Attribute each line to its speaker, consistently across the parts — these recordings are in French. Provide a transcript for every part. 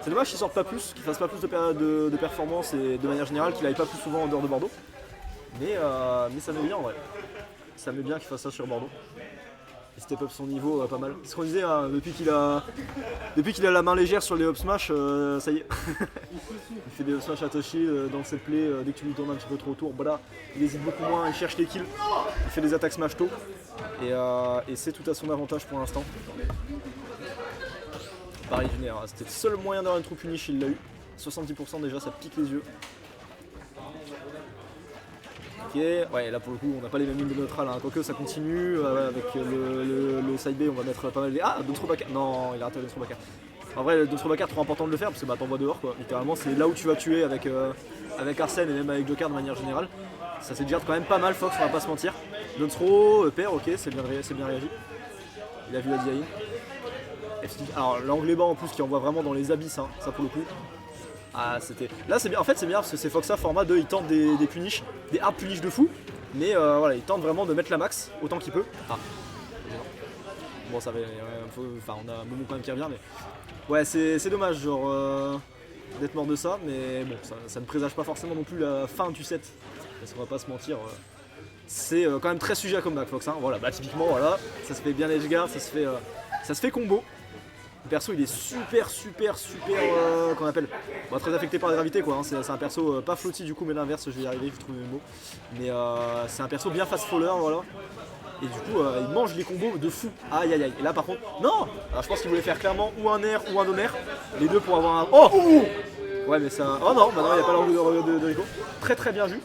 Speaker 1: C'est dommage qu'il sorte pas plus, qu'il fasse pas plus de performances et de manière générale qu'il aille pas plus souvent en dehors de Bordeaux. Mais ça met bien en vrai. Ça met bien qu'il fasse ça sur Bordeaux. Il step up son niveau pas mal. C'est ce qu'on disait, hein, depuis qu'il a la main légère sur les up smash, ça y est. Il fait des up smash à Toshi dans le set play, dès que tu lui tournes un petit peu trop autour, voilà. Il hésite beaucoup moins, il cherche les kills, il fait des attaques smash tôt. Et c'est tout à son avantage pour l'instant. Pareil du nerf, c'était le seul moyen d'avoir une true punish, il l'a eu. 70% déjà, ça pique les yeux. Ok, ouais, là pour le coup on n'a pas les mêmes lignes de neutral, hein. Quoique ça continue, avec le side B on va mettre pas mal de... Ah, Donstrobaka, non il a raté Donstrobaka. En vrai le Donstrobaka trop important de le faire parce que bah t'envoies dehors quoi, littéralement c'est là où tu vas tuer avec Arsène et même avec Joker de manière générale. Ça s'est déjà quand même pas mal Fox, on va pas se mentir. Donstro, perd, ok, c'est bien réagi. Il a vu la Diaïn. Alors l'anglais bas en plus qui envoie vraiment dans les abysses, hein, ça pour le coup. Ah c'était. Là c'est bien, en fait c'est bien parce que c'est Foxa format 2, il tente des punish, des hard punish de fou, mais voilà, il tente vraiment de mettre la max autant qu'il peut. Ah. Bon ça va, enfin on a Momo quand même qui revient, mais. Ouais c'est dommage genre d'être mort de ça, mais bon ça ne présage pas forcément non plus la fin du set. Parce qu'on va pas se mentir. C'est quand même très sujet à comeback Fox, hein. Voilà, bah typiquement voilà, ça se fait bien edge guard, ça se fait combo. Le perso il est super qu'on appelle très affecté par la gravité quoi, hein. C'est un perso pas flotti du coup mais l'inverse je vais y arriver, je trouve le mot. Mais c'est un perso bien fast faller voilà. Et du coup il mange les combos de fou. Aïe aïe aïe. Et là par contre. Non. Alors je pense qu'il voulait faire clairement ou un air ou un donaire. Les deux pour avoir un. Oh. Ouais mais ça. Oh non, bah non, il n'y a pas l'angle de Rico. Très bien vu.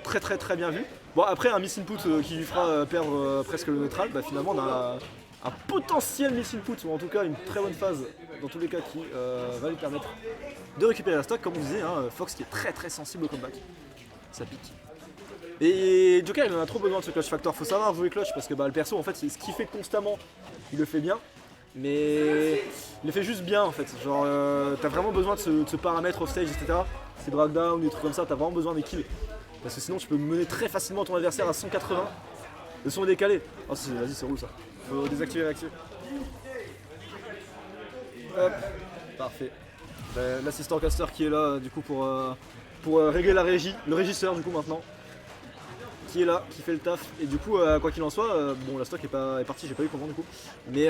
Speaker 1: Très bien vu. Bon après un miss input qui lui fera perdre presque le neutral, bah finalement on a un potentiel miss input, ou en tout cas une très bonne phase dans tous les cas qui va lui permettre de récupérer la stock, comme on disait, hein, Fox qui est très sensible au comeback. Ça pique. Et Joker il en a trop besoin de ce clutch factor, faut savoir jouer clutch parce que bah, le perso en fait ce qu'il fait constamment, il le fait bien. Mais il le fait juste bien en fait, genre t'as vraiment besoin de ce paramètre off stage etc. Ces drag down, des trucs comme ça, t'as vraiment besoin des kills. Parce que sinon tu peux mener très facilement ton adversaire à 180. Le son est décalé. Oh vas-y c'est roule ça. Faut désactiver, réactiver. Hop, parfait. L'assistant caster qui est là du coup pour régler la régie, le régisseur du coup maintenant. Qui est là, qui fait le taf. Et du coup, quoi qu'il en soit, bon la stock est partie, j'ai pas eu comment du coup. Mais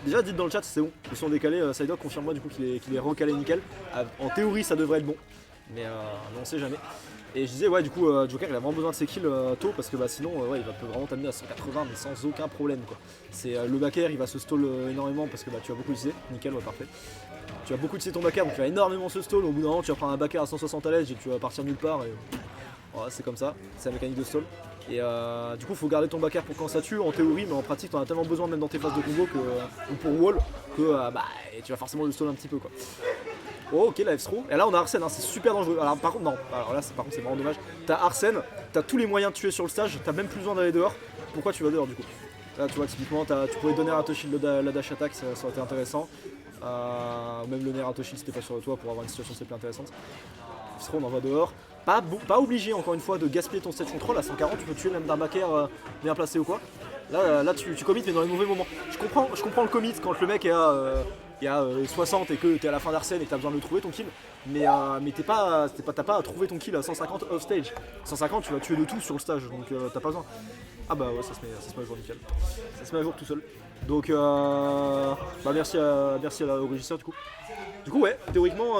Speaker 1: déjà dites dans le chat c'est bon. Le son décalé, Sidehawk confirme-moi du coup qu'il est recalé nickel. En théorie ça devrait être bon. Mais on sait jamais. Et je disais ouais du coup Joker il a vraiment besoin de ses kills tôt parce que sinon ouais, il peut vraiment t'amener à 180 mais sans aucun problème quoi. C'est le back air il va se stall énormément parce que tu vas beaucoup utiliser, nickel ouais parfait. Tu vas beaucoup utiliser ton back air donc tu vas énormément se stall, au bout d'un moment tu vas prendre un back air à 160 à l'edge et tu vas partir nulle part et voilà, c'est comme ça, c'est la mécanique de stall. Et du coup faut garder ton back air pour quand ça tue en théorie mais en pratique t'en as tellement besoin même dans tes phases de combo ou pour wall que tu vas forcément le stall un petit peu quoi. Oh ok la F-throw, et là on a Arsène, hein, c'est super dangereux. Alors par contre non, alors là c'est vraiment dommage. T'as Arsène, t'as tous les moyens de tuer sur le stage, t'as même plus besoin d'aller dehors. Pourquoi tu vas dehors du coup? Là tu vois typiquement tu pouvais donner à Toshi la dash attack, ça aurait été intéressant. Même le Nair à Toshi si c'était pas sur le toit pour avoir une situation c'est plus intéressante. F-throw on envoie dehors. Pas obligé encore une fois de gaspiller ton stage control, à 140 tu peux tuer même d'un back air bien placé ou quoi. Là tu commit mais dans les mauvais moments. Je comprends le commit quand le mec est à 60 et que t'es à la fin d'Arsène et que t'as besoin de le trouver ton kill, mais t'as pas à trouver ton kill à 150 off stage. 150 tu vas tuer de tout sur le stage donc t'as pas besoin. Ah bah ouais ça se met à jour nickel. Ça se met à jour tout seul. Donc merci au régisseur du coup. Du coup ouais, théoriquement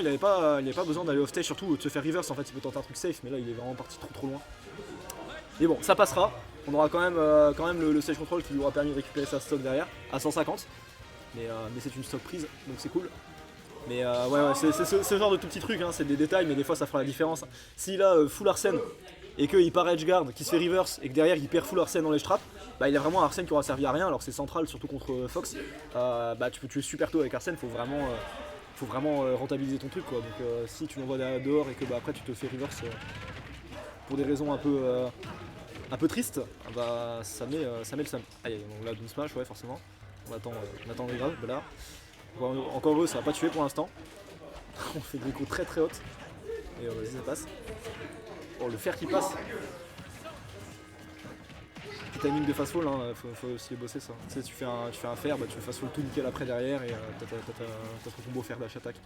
Speaker 1: il avait pas besoin d'aller off stage, surtout de se faire reverse en fait, il peut tenter un truc safe mais là il est vraiment parti trop loin. Mais bon ça passera, on aura quand même le stage control qui lui aura permis de récupérer sa stock derrière à 150. Mais c'est une stock prise, donc c'est cool. Mais ouais, c'est ce genre de tout petits trucs, hein, c'est des détails, mais des fois ça fera la différence. S'il a full Arsène et qu'il part edge guard, qu'il se fait reverse et que derrière il perd full Arsène dans les trap, il a vraiment un Arsène qui aura servi à rien alors que c'est central, surtout contre Fox. Tu peux tuer super tôt avec Arsène, faut vraiment rentabiliser ton truc quoi. Donc si tu l'envoies dehors et que après tu te fais reverse pour des raisons un peu tristes, ça met le seum. Aïe, donc là Doom Smash, ouais forcément. On attend les graves, là. Encore heureux, ça va pas tuer pour l'instant. On fait des coups très hautes. Et vas-y, ça passe. Oh, le fer qui passe. timing de fast fall, hein, faut aussi les bosser ça. Tu sais, tu fais un fer, bah, tu fais fast fall tout nickel après derrière et t'as ton combo fer dash attaque.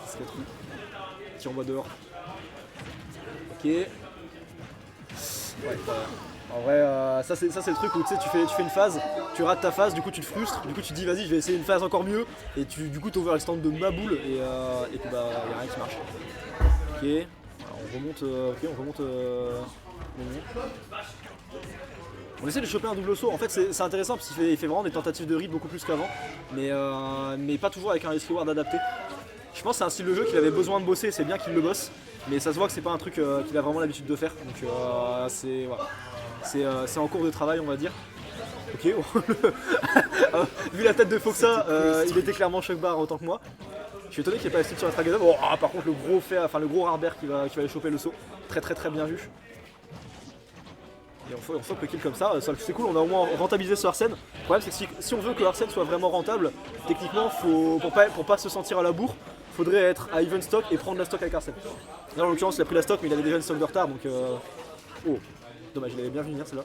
Speaker 1: C'est tout. Qui envoie dehors. Ok. Ouais, en vrai, ça c'est le truc où tu sais, tu fais une phase, tu rates ta phase, du coup tu te frustres, du coup tu te dis vas-y je vais essayer une phase encore mieux, et du coup tu overextend de ma boule et puis bah y'a rien qui marche. Ok, alors, on remonte. On essaie de choper un double saut, en fait c'est intéressant parce qu'il fait vraiment des tentatives de read beaucoup plus qu'avant, mais pas toujours avec un risk reward adapté. Je pense que c'est un style de jeu qu'il avait besoin de bosser, c'est bien qu'il le bosse, mais ça se voit que c'est pas un truc qu'il a vraiment l'habitude de faire, donc c'est en cours de travail on va dire. Ok, vu la tête de Foxa, il était clairement choc bar autant que moi. Je suis étonné qu'il n'y ait pas F sur la Tragada. Bon, par contre le gros Harbert qui va aller choper le saut, très bien vu. Et on faut le kill comme ça, c'est cool, on a au moins rentabilisé ce Arsène. Le problème c'est que si on veut que Arsène soit vraiment rentable, techniquement pour pas se sentir à la bourre, faudrait être à even stock et prendre la stock avec Arsène. Là en l'occurrence il a pris la stock mais il avait déjà une stock de retard donc oh, dommage, il avait bien vu venir celle-là.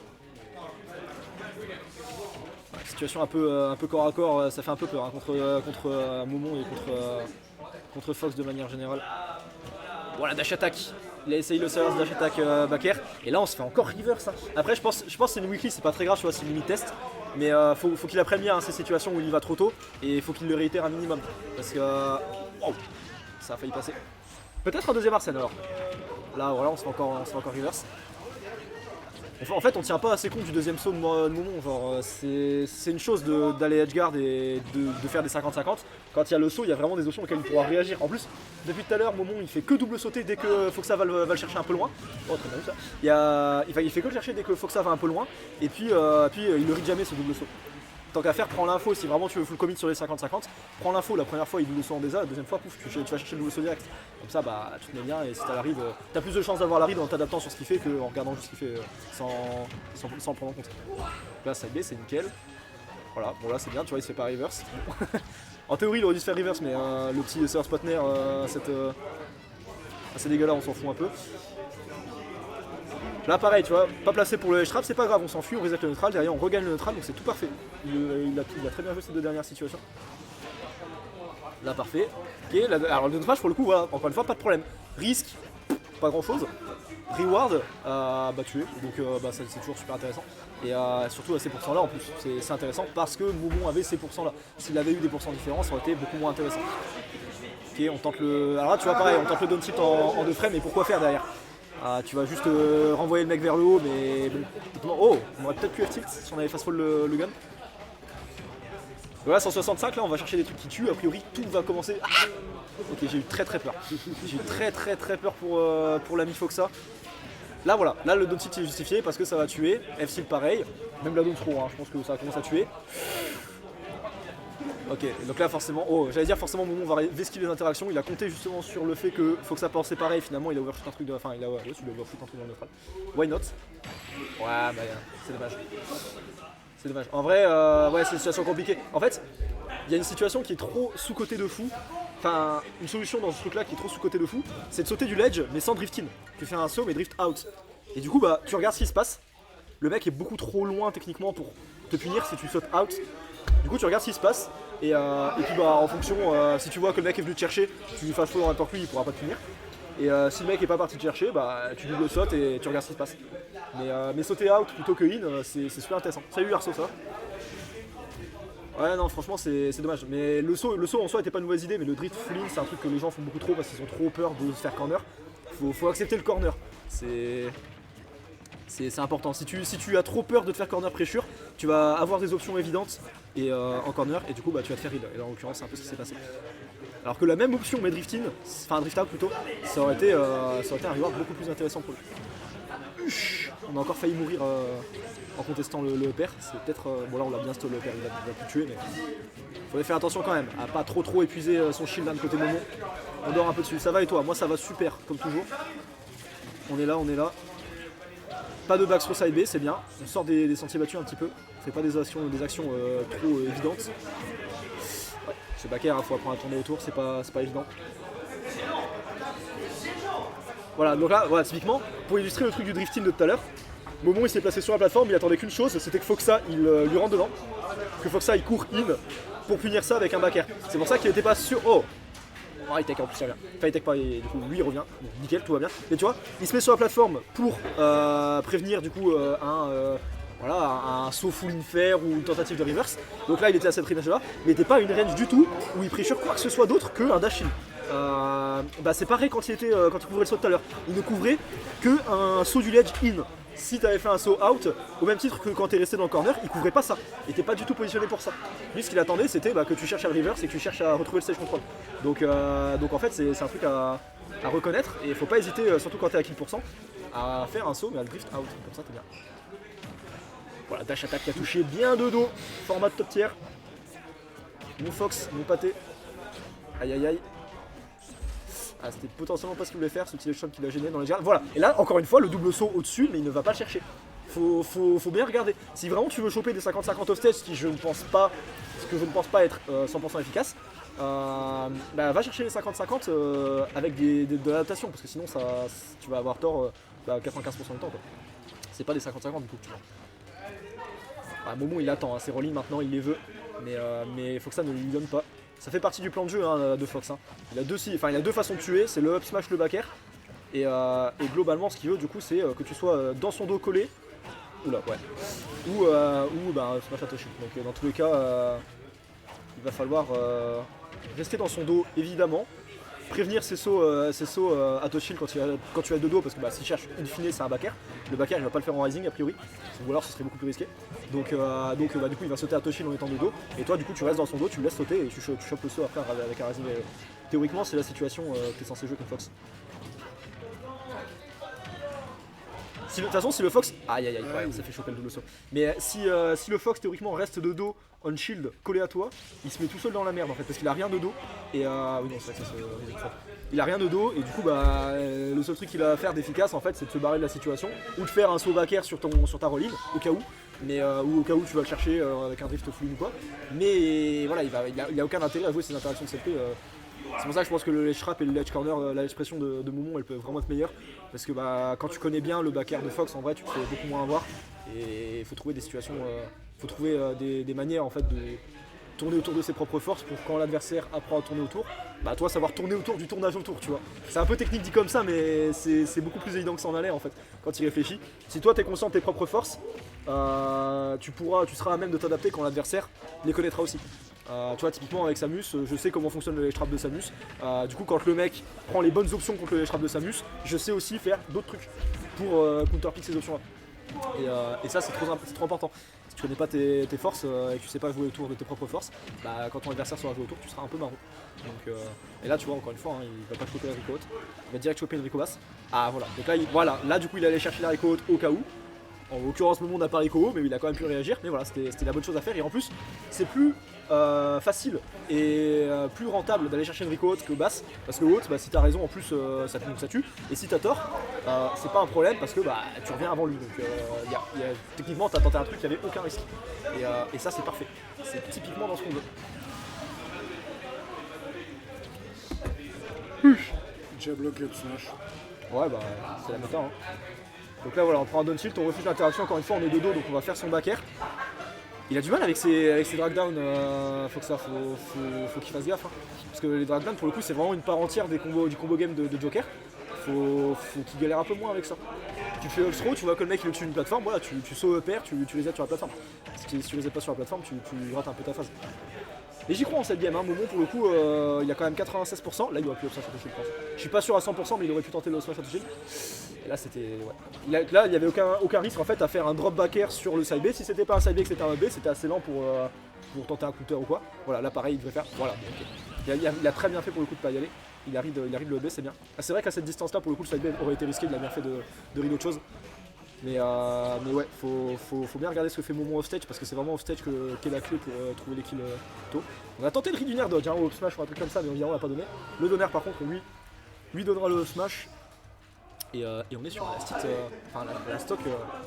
Speaker 1: Ouais, situation un peu corps à corps, ça fait un peu peur hein, contre Momon et contre Fox de manière générale. Voilà, dash attack. Il a essayé le service dash attack backer. Et là on se fait encore reverse. Hein. Après je pense que c'est une weekly, c'est pas très grave, tu vois, c'est une limite test. Mais faut qu'il apprenne bien hein, ces situations où il y va trop tôt. Et il faut qu'il le réitère un minimum. Parce que. Oh, ça a failli passer. Peut-être un deuxième Arsène alors. Là voilà, on se fait encore reverse. En fait on tient pas assez compte du deuxième saut de Momon, genre c'est une chose d'aller edgeguard et de faire des 50-50. Quand il y a le saut, il y a vraiment des options auxquelles il pourra réagir. En plus, depuis tout à l'heure, Momon il fait que double sauter dès que Foxa va le chercher un peu loin. Oh très bien vu ça. Il fait que le chercher dès que Foxa va un peu loin. Et puis il ne ride jamais ce double saut. Tant qu'à faire, prends l'info, si vraiment tu veux full commit sur les 50-50, prends l'info, la première fois il double saut en désa, la deuxième fois pouf, tu vas chercher le double saut direct. Comme ça bah tu te mets bien et si t'as la read, t'as plus de chances d'avoir la read en t'adaptant sur ce qu'il fait qu'en regardant juste ce qu'il fait sans le prendre en compte. Là side B c'est nickel. Voilà, bon là c'est bien, tu vois il se fait pas reverse. En théorie il aurait dû se faire reverse mais le petit server spotner à ces dégâts là on s'en fout un peu. Là pareil tu vois, pas placé pour le edge trap, c'est pas grave, on s'enfuit, on reset le neutral, derrière on regagne le neutral donc c'est tout parfait. Il a très bien joué ces deux dernières situations. Là parfait. Ok, alors le neutral pour le coup voilà, encore une fois pas de problème. Risque, pas grand chose. Reward, bah tué, donc c'est toujours super intéressant. Et surtout à ces pourcents là en plus, c'est intéressant parce que Momon avait ces pourcents là. S'il avait eu des pourcents différents, ça aurait été beaucoup moins intéressant. Ok, on tente le. Alors là tu vois pareil, on tente le down tilt en 2 frames, mais pourquoi faire derrière? Tu vas juste renvoyer le mec vers le haut, mais bon. Oh, on aurait peut-être pu F-tilt si on avait fast fall le gun. Voilà, 165, là on va chercher des trucs qui tuent, a priori tout va commencer. Ah ok, j'ai eu très peur. J'ai eu très peur pour l'ami Foxa. Là voilà, là le down tilt est justifié parce que ça va tuer. F-tilt pareil, même la down throw, hein, je pense que ça commence à tuer. Ok, donc là forcément, j'allais dire forcément Momon va vesquiller les interactions, il a compté justement sur le fait que faut que ça pense pareil, finalement il a overshoot un truc de. Enfin il a overshoot un truc dans le neutral. Why not? Ouais bah c'est dommage. C'est dommage. En vrai, ouais c'est une situation compliquée. En fait, il y a une situation qui est trop sous-cotée de fou. Enfin, une solution dans ce truc là qui est trop sous-cotée de fou, c'est de sauter du ledge mais sans drift in. Tu fais un saut mais drift out. Et du coup bah tu regardes ce qui se passe. Le mec est beaucoup trop loin techniquement pour te punir si tu sautes out. Du coup tu regardes ce qui se passe et puis bah en fonction si tu vois que le mec est venu te chercher, tu lui fasses faux dans n'importe lui, il pourra pas te punir. Et si le mec est pas parti te chercher, bah tu double sautes et tu regardes ce qui se passe. Mais sauter out plutôt que in, c'est super intéressant. Salut Arso ça. Ouais non franchement c'est dommage. Mais le saut en soi était pas une mauvaise idée, mais le drift full in c'est un truc que les gens font beaucoup trop parce qu'ils ont trop peur de se faire corner. Faut accepter le corner. C'est important. Si tu as trop peur de te faire corner pressure, tu vas avoir des options évidentes et en corner et du coup bah, tu vas te faire read. Et là en l'occurrence c'est un peu ce qui s'est passé. Alors que la même option mais drift in, enfin drift out plutôt, ça aurait été un reward beaucoup plus intéressant pour lui. On a encore failli mourir en contestant le EPR. C'est peut-être. Bon là on l'a bien stall le EPR, il va plus tuer mais. Faudrait faire attention quand même à pas trop épuiser son shield d'un côté Momon. On dort un peu dessus. Ça va et toi? Moi ça va super comme toujours. On est là. Pas de backthrow side B, c'est bien. On sort des sentiers battus un petit peu. On fait pas des actions trop évidentes. Ouais, c'est backer, faut apprendre à tourner autour, c'est pas évident. Voilà, donc là, voilà, typiquement, pour illustrer le truc du drifting de tout à l'heure, Momon il s'est placé sur la plateforme, il attendait qu'une chose, c'était que Foxa il lui rentre dedans, que Foxa il court in pour punir ça avec un back air. C'est pour ça qu'il était pas sûr. Oh, high tech en plus, ça vient. Enfin, high tech pas, et du coup lui il revient, donc, nickel, tout va bien. Et tu vois, il se met sur la plateforme pour prévenir du coup voilà, un saut full in fair ou une tentative de reverse. Donc là il était à cette range là, mais il n'était pas à une range du tout où il pressure quoi que ce soit d'autre qu'un dash in. Bah c'est pareil quand il couvrait le saut tout à l'heure. Il ne couvrait qu'un saut du ledge in. Si tu avais fait un saut out, au même titre que quand tu es resté dans le corner, il couvrait pas ça. Il était pas du tout positionné pour ça. Lui, ce qu'il attendait, c'était que tu cherches à le reverse et que tu cherches à retrouver le stage control. Donc en fait, c'est un truc à reconnaître et il faut pas hésiter, surtout quand tu es à kill %, à faire un saut mais à le drift out. Comme ça, t'es bien. Voilà, dash attack qui a touché bien de dos. Format de top tier. Mon Fox, mon pâté. Aïe aïe aïe. Ah, c'était potentiellement pas ce qu'il voulait faire, ce petit shot qui l'a gêné dans les jardins. Voilà, et là, encore une fois, le double saut au-dessus, mais il ne va pas le chercher. Faut bien regarder. Si vraiment tu veux choper des 50-50 off-stage, ce que je ne pense pas être 100% efficace, bah, va chercher les 50-50 avec de l'adaptation, parce que sinon tu vas avoir tort 95% du temps. C'est pas des 50-50 du coup. Momon il attend, hein, ses rolling maintenant il les veut, mais faut que ça ne lui donne pas. Ça fait partie du plan de jeu hein, de Fox. Hein. Il a deux façons de tuer, c'est le up smash, le back air. Et globalement, ce qu'il veut du coup, c'est que tu sois dans son dos collé. Oula, ouais. Ou smash à toucher. Donc dans tous les cas, il va falloir rester dans son dos évidemment. Prévenir ses sauts à touch quand tu as de dos, parce que s'il cherche in fine c'est un back air. Le back air il va pas le faire en rising a priori, ou alors ce serait beaucoup plus risqué. Donc du coup il va sauter à touch en étant de dos, et toi du coup tu restes dans son dos, tu le laisses sauter et tu chopes le saut après avec un rising. Théoriquement c'est la situation que tu es censé jouer contre Fox. De toute façon, si le Fox. Aïe aïe aïe, ouais, ça fait choper le double saut. Mais si le Fox théoriquement reste de dos, on shield, collé à toi, il se met tout seul dans la merde en fait, parce qu'il a rien de dos. Et oui, non, c'est vrai que ça se. Il a rien de dos, et du coup, le seul truc qu'il a à faire d'efficace en fait, c'est de se barrer de la situation, ou de faire un saut back air sur ta roll-in, au cas où. Ou au cas où tu vas le chercher avec un drift full ou quoi. Mais voilà, il a aucun intérêt à jouer ces interactions de CP. C'est pour ça que je pense que le ledge trap et le ledge corner, l'expression de Momon, elle peut vraiment être meilleure. Parce que quand tu connais bien le back air de Fox, en vrai, tu te fais beaucoup moins avoir. Et il faut trouver des situations, faut trouver des manières en fait de tourner autour de ses propres forces pour quand l'adversaire apprend à tourner autour, toi savoir tourner autour du tournage autour, tu vois. C'est un peu technique dit comme ça, mais c'est beaucoup plus évident que ça en allait en fait, quand il réfléchit. Si toi t'es conscient de tes propres forces, tu seras à même de t'adapter quand l'adversaire les connaîtra aussi. Tu vois, typiquement avec Samus, je sais comment fonctionne le ledge trap de Samus. Du coup, quand le mec prend les bonnes options contre le ledge trap de Samus, je sais aussi faire d'autres trucs pour counterpick ces options là. Et ça, c'est trop important. Si tu connais pas tes forces et que tu sais pas jouer autour de tes propres forces, quand ton adversaire sera joué autour, tu seras un peu marron. Donc, et là, tu vois, encore une fois, hein, il va pas choper la Rico haute, il va direct choper une Rico basse. Ah voilà, donc là, là du coup, il allait chercher la Rico haute au cas où. En l'occurrence, Momon n'a pas Rico haut, mais il a quand même pu réagir. Mais voilà, c'était la bonne chose à faire. Et en plus, c'est plus facile et plus rentable d'aller chercher une Rico haute que basse. Parce que haute, si t'as raison, en plus, ça tue. Et si t'as tort, c'est pas un problème parce que tu reviens avant lui. Donc techniquement, t'as tenté un truc, il n'y avait aucun risque. Et ça, c'est parfait. C'est typiquement dans ce qu'on veut.
Speaker 2: Déjà bloqué le smash.
Speaker 1: Ouais, c'est la méta. Hein. Donc là, voilà, on prend un down tilt, on refuse l'interaction. Encore une fois, on est de dos, donc on va faire son back air. Il a du mal avec ses drag down, faut qu'il fasse gaffe. Hein. Parce que les drag down, pour le coup, c'est vraiment une part entière du combo game de Joker. Faut qu'il galère un peu moins avec ça. Tu fais all throw, tu vois que le mec il est au-dessus d'une plateforme, voilà, tu sautes pair, tu les aides sur la plateforme. Si tu les aides pas sur la plateforme, tu rates un peu ta phase. Et j'y crois en cette game, hein. Momon pour le coup, il a quand même 96%. Là, il aurait pu up smash je pense. Je suis pas sûr à 100%, mais il aurait pu tenter le smash shield. Et là, c'était. Ouais. Là, il n'y avait aucun risque en fait à faire un drop back air sur le side B. Si c'était pas un side B, que c'était un B, c'était assez lent pour tenter un counter ou quoi. Voilà, là, pareil, il devait faire. Voilà. Okay. Il a très bien fait pour le coup de pas y aller. Il arrive le B, c'est bien. C'est vrai qu'à cette distance-là, pour le coup, le side B aurait été risqué. Il a bien fait de read autre chose. Mais ouais, faut bien regarder ce que fait Momon offstage parce que c'est vraiment offstage qui est la clé pour trouver les kills tôt. On a tenté le read du Nair dodge au up smash ou un truc comme ça, mais évidemment on l'a pas donné. Le donner par contre, lui donnera le up smash. Et on est sur la stock, la stock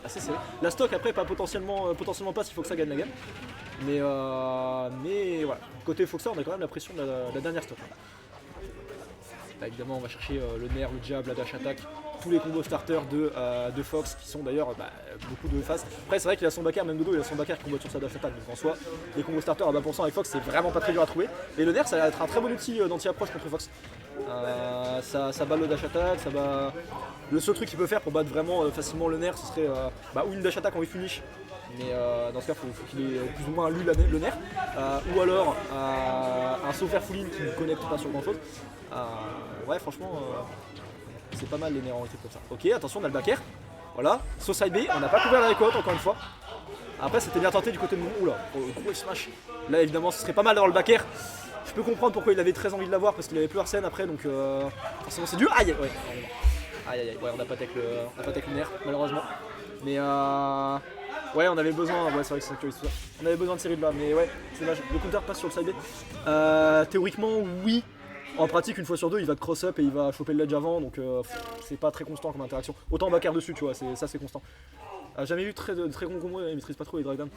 Speaker 1: assez serrée. La stock après pas potentiellement pas s'il faut que ça gagne la game. Mais voilà, côté Foxa on a quand même la pression de la dernière stock. Là, évidemment on va chercher le Nair, le jab, la dash attack tous les combos starters de Fox qui sont d'ailleurs beaucoup de phases. Après c'est vrai qu'il a son backer, même Dodo il a son backer qui combat sur sa dash attack, donc en soi les combos starters à 20% avec Fox c'est vraiment pas très dur à trouver. Et le nerf ça va être un très bon outil d'anti-approche contre Fox. Ça bat le dash attack, ça bat... Le seul truc qu'il peut faire pour battre vraiment facilement le nerf ce serait ou une dash attack en finish. Mais dans ce cas, il faut qu'il ait plus ou moins lu le nerf. Ou alors un saut faire full in qui ne connecte pas sur grand chose. Ouais, franchement, c'est pas mal les nerfs en été comme ça. Ok, attention, on a le backer. Voilà, saut side B, on n'a pas couvert la récolte encore une fois. Après, c'était bien tenté du côté de mon. Oula, gros smash. Là, évidemment, ce serait pas mal d'avoir le backer. Je peux comprendre pourquoi il avait très envie de l'avoir parce qu'il avait plus Arsène après, donc forcément c'est dur. Aïe, ouais, aïe, ouais, on n'a pas tech le nerf, malheureusement. Mais ouais, on avait besoin, ouais, c'est vrai que c'est actualise tout ça. On avait besoin de série de là, mais ouais, c'est dommage. Le counter passe sur le side B. Théoriquement, oui. En pratique, une fois sur deux, il va te cross-up et il va choper le ledge avant, donc c'est pas très constant comme interaction. Autant backer dessus, tu vois, ça c'est constant. Jamais eu très gros combo, il maîtrise pas trop les drive down.